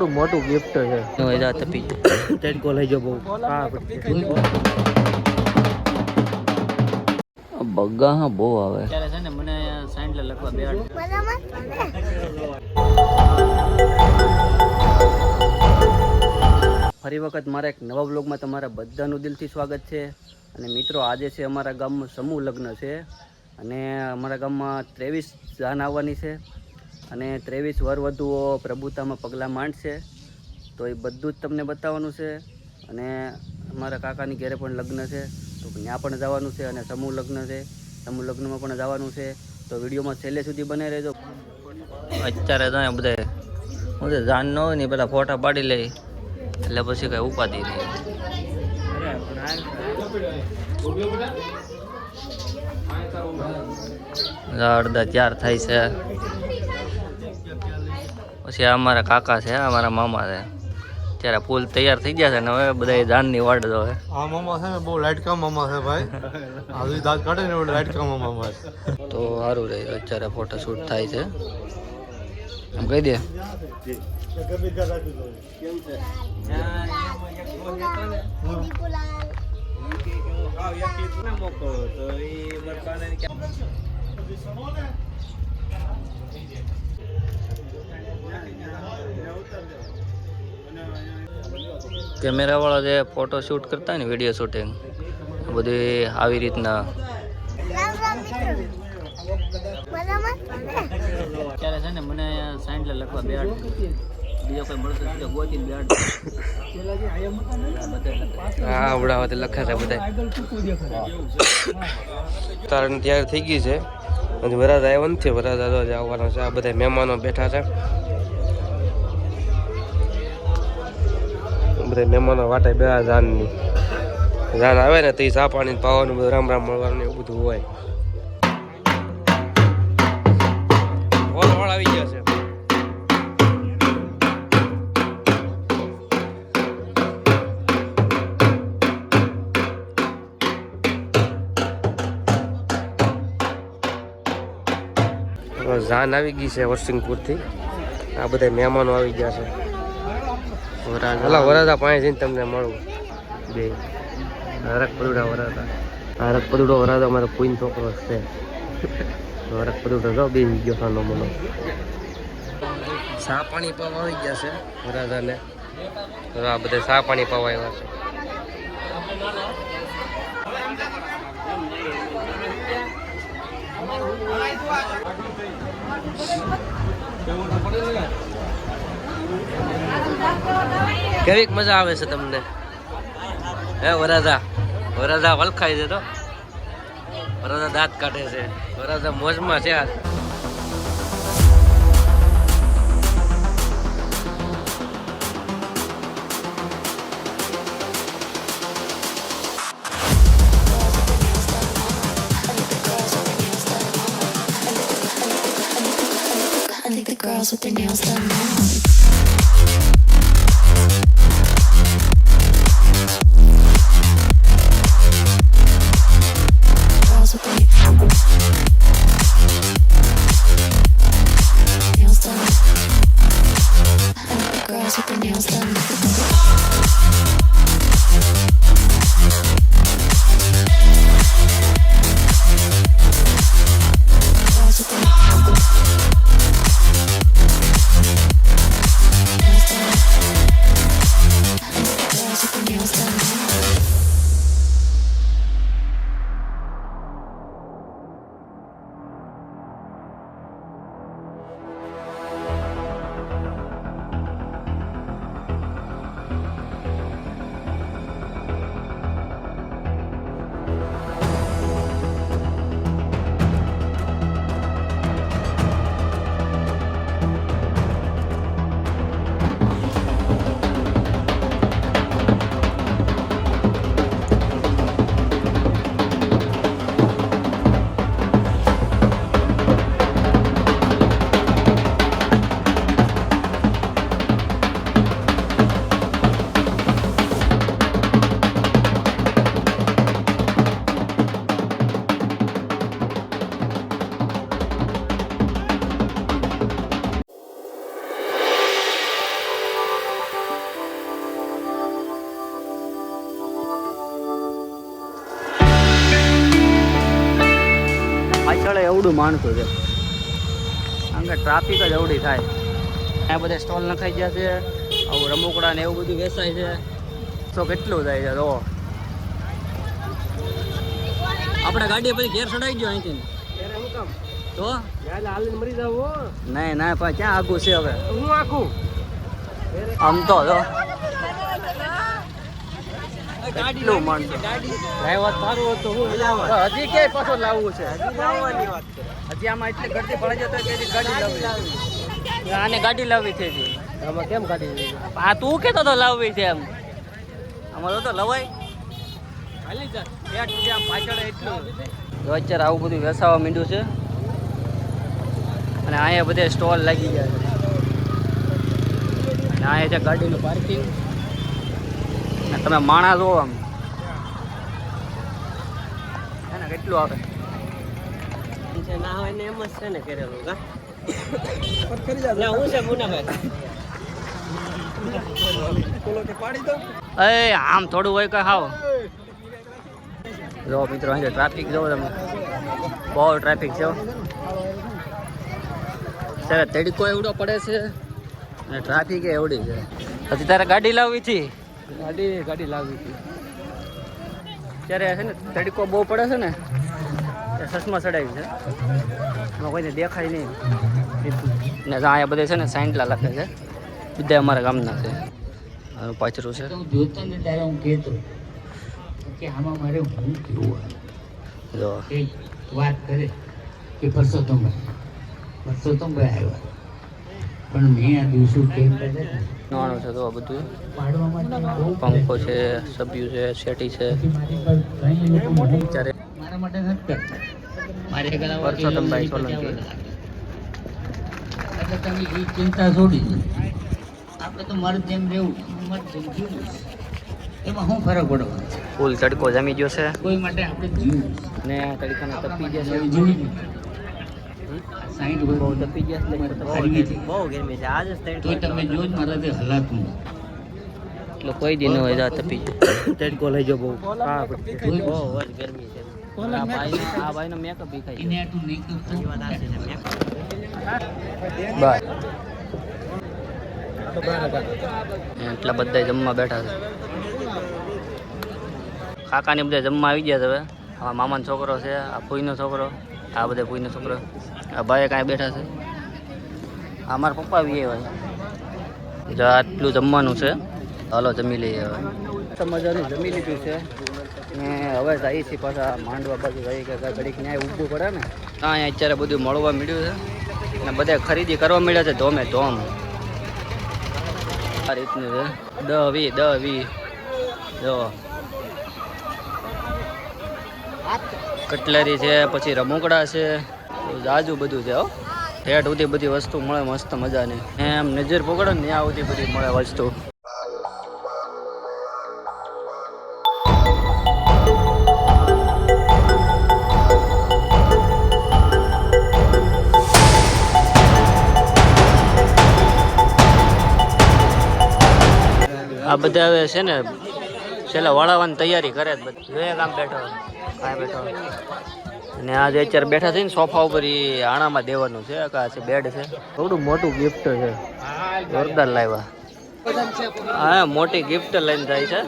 કેવડું મોટું ગિફ્ટ છે. તપી તેડકો લઈ જો બહુ. બગા હા બહુ આવે. ત્યારે છે ને મને સાઈન્ડ લખવા બેહાડ. ફરી વખત મારા એક નવા બ્લોગમાં તમારા બધાનું દિલથી સ્વાગત છે. અને મિત્રો આજે છે અમારા ગામમાં સમૂહ લગ્ન છે. અને અમારા ગામમાં 23 જાન આવવાની છે. અને 23 વરવધુઓ પ્રભુતામાં પગલાં માંડશે. તો એ બધું જ તમને બતાવવાનું છે. અને અમારા કાકાની ઘરે પણ લગ્ન છે, તો ત્યાં પણ જવાનું છે. અને સમૂહ લગ્ન છે, સમૂહ લગ્નમાં પણ જવાનું છે. તો વિડીયોમાં છેલ્લે સુધી બને રહેજો. અત્યારે તો બધા હું જાન ન હોય ને પેલા ફોટા પાડી લે એટલે પછી કઈ ઉપાધિ નહીં. અડધા તૈયાર થાય છે. પછી અમારા કાકા છે, અમારા મામા છે. ત્યારે ફૂલ તૈયાર થઈ ગયા છે ને હવે બધા જાનની વાટ જોવે. આ મામા છે ને બહુ લાઈટ કામ મામા છે ભાઈ. આ દાંત કાઢે ને લાઈટ કામ મામા છે. તો સારું રહે. અત્યારે ફોટો શૂટ થાય છે. એમ કહી દે. કેમેરા વાળા જે ફોટો શૂટ કરતા હોય ને વિડીયો શૂટિંગ બધી આવી રીતના. ત્યારે છે ને મને સાઈન્ડ લખવા બેહાડ. બીજો કોઈ મળતો તો ગોતીને બેહાડ. હા આવડાવતે લખે છે બધા. તારણ તૈયાર થઈ ગઈ છે. હજી વરાજ આવ્યો નથી. વરાજ આવવાનો છે. આ બધા મહેમાનો બેઠા છે. બધા મહેમાનો વાટે બે જાનની જાન આવે ને તો ચા પાણી પાવાનું બધું રામ રામ મળવાનું એવું બધું હોય. હોલ હોળ આવી ગયા છે. જાન આવી ગઈ છે વરસિંગપુરથી. આ બધા મહેમાનો આવી ગયા છે. વરાજા પાસે જઈને તમને મળું બે. હરક પદુડા વરાજા. હરક પદુડો વરાજા અમારો કોઈ છોકરો છે. હરક પદુડો જો બે ગયો સાનો મનો. ચા પાણી પાવા આવી ગયા છે વરાજાને. આ બધા ચા પાણી પાવા આવ્યા છે. કેવીક મજા આવે છે તમને હે વરાજા? વરાજા વલખાય છે. તો વરાજા દાંત કાઢે છે. વરાજા મોજમાં છે. Girls with their nails done now. Girls with their nails done. I like the girls with their nails done. Girls with their nails done. એવડું માણસું છે, કારણ કે ટ્રાફિક જ એવડી થાય. અહીંયા બધા સ્ટોલ નખાઈ ગયા છે, આવું રમકડા ને એવું બધું વેચાય છે. તો કેટલું થાય છે તો આપણે ગાડી પછી ઘેર ચડાવી ગયો અહીંથી તો નહીં ના પણ ક્યાં આખું છે હવે આમ તો જો કેટલું માણસો ડ્રાઈવર સારું હતું હજી ક્યાંય પાછો લાવવું છે હજી આમાં એટલે ગરદી પડી જતો કે ગાડી લાવવી આને ગાડી લાવવી છે આમાં કેમ ગાડી આ તું કેતો તો લાવવી છે એમ આમાં તો લવાય હાલી જા આમ પાછળ એટલું જો અત્યારે આવું બધું વેસાવા માંડ્યું છે અને અહીંયા બધે સ્ટોલ લાગી ગયા છે અને અહીંયા છે ગાડીનું પાર્કિંગ અને તમે માણસ જો આમ એને કેટલું આવે ના હોય ને એમ જ છે ને કરેલું કા હું છે મુનાભાઈ આમ થોડું હોય કે હાવ જો મિત્રો અહીં ટ્રાફિક જો તમે બહુ ટ્રાફિક છે ત્યારે તડકો એવડો પડે છે અને ટ્રાફિક એવડી છે પછી તારે ગાડી લાવવી હતી ગાડી લાવવી હતી ત્યારે છે ને તડકો બહુ પડે છે ને ચશ્મા ચડાવી છે એમાં કોઈને દેખાય નહીં ને અહીંયા બધે છે ને સાઈન્ટલા લખે છે બધા અમારા ગામના છે પાછળ છે જોતો ને ત્યારે હું કહેતો કે આમાં મારે હું કેવું જો કે વાત કરે કે પરસોત્તમભાઈ આવ્યા પણ મેં આ દિવસો કેમ કરે નાનું છે તો આ બધું પાડવામાં બહુ પંખો છે સભ્યું છે શેટી છે મારી પર ઘણી લોકો મને ત્યારે મારા માટે નથી કરતા મારે પરસોત્તમભાઈ સોલંકી. એટલે તમે એ ચિંતા છોડી દો. આપણે તો મર્દ જેમ રહેવું મર્દ જેમ જીવવું એમાં શું ફરક પડવાનો છે? ફૂલ તડકો જમી ગયો છે કોઈ માટે આપણે જીવવું ને તડકાને તપી ગયા છે જીવી 60 બહુ વર્ષ તપી ગયા છે બહુ ગરમી છે આજ તો તમે જો જ મારાથી હલાતું એટલે કોઈ દી ન હોય જા તપી જાય તડકો લઈ જાવ બહુ હા બહુ જ ગરમી છે આ ભાઈનો મેકઅપ બી ખાઈ એને આટલું નહીં કરતો બાય એટલા બધા જમવા બેઠા છે કાકાની બધા જમવા આવી ગયા છે હવે આ મામાનો છોકરો છે આ ફૂઈનો છોકરો આ બધા ફૂઈનો છોકરો આ ભાઈ કાંઈ બેઠા છે આ મારા પપ્પા બી ભાઈ જો આટલું જમવાનું છે હાલો જમી લઈએ હવે મજાનું જમી લીધું છે ને હવે જઈએ છીએ પાછા માંડવા બાજુ જઈએ કે ઘડીક ન્યાય ઊભું પડે ને અહીંયા અત્યારે બધું મળવા મળ્યું છે ને બધા ખરીદી કરવા મળ્યા છે ધોમે ધોમ આ રીતનું છે 10-20 જો કટલરી છે પછી રમકડા છે જાજુ બધું છે હો ઠેઠ સુધી બધી વસ્તુ મળે મસ્ત મજાની એમ નજર પકડો ને ત્યાં સુધી બધી મળે વસ્તુ આ બધા હવે છે ને છેલ્લા વળાવવાની તૈયારી કરે જ બધું એક આમ બેઠો કાંઈ બેઠો અને આજે અત્યારે બેઠા થઈને સોફા ઉપર એ આણામાં દેવાનું છે કા છે બેડ છે થોડું મોટું ગિફ્ટ છે જોરદાર લાવ્યા હા મોટી ગિફ્ટ લઈને જાય છે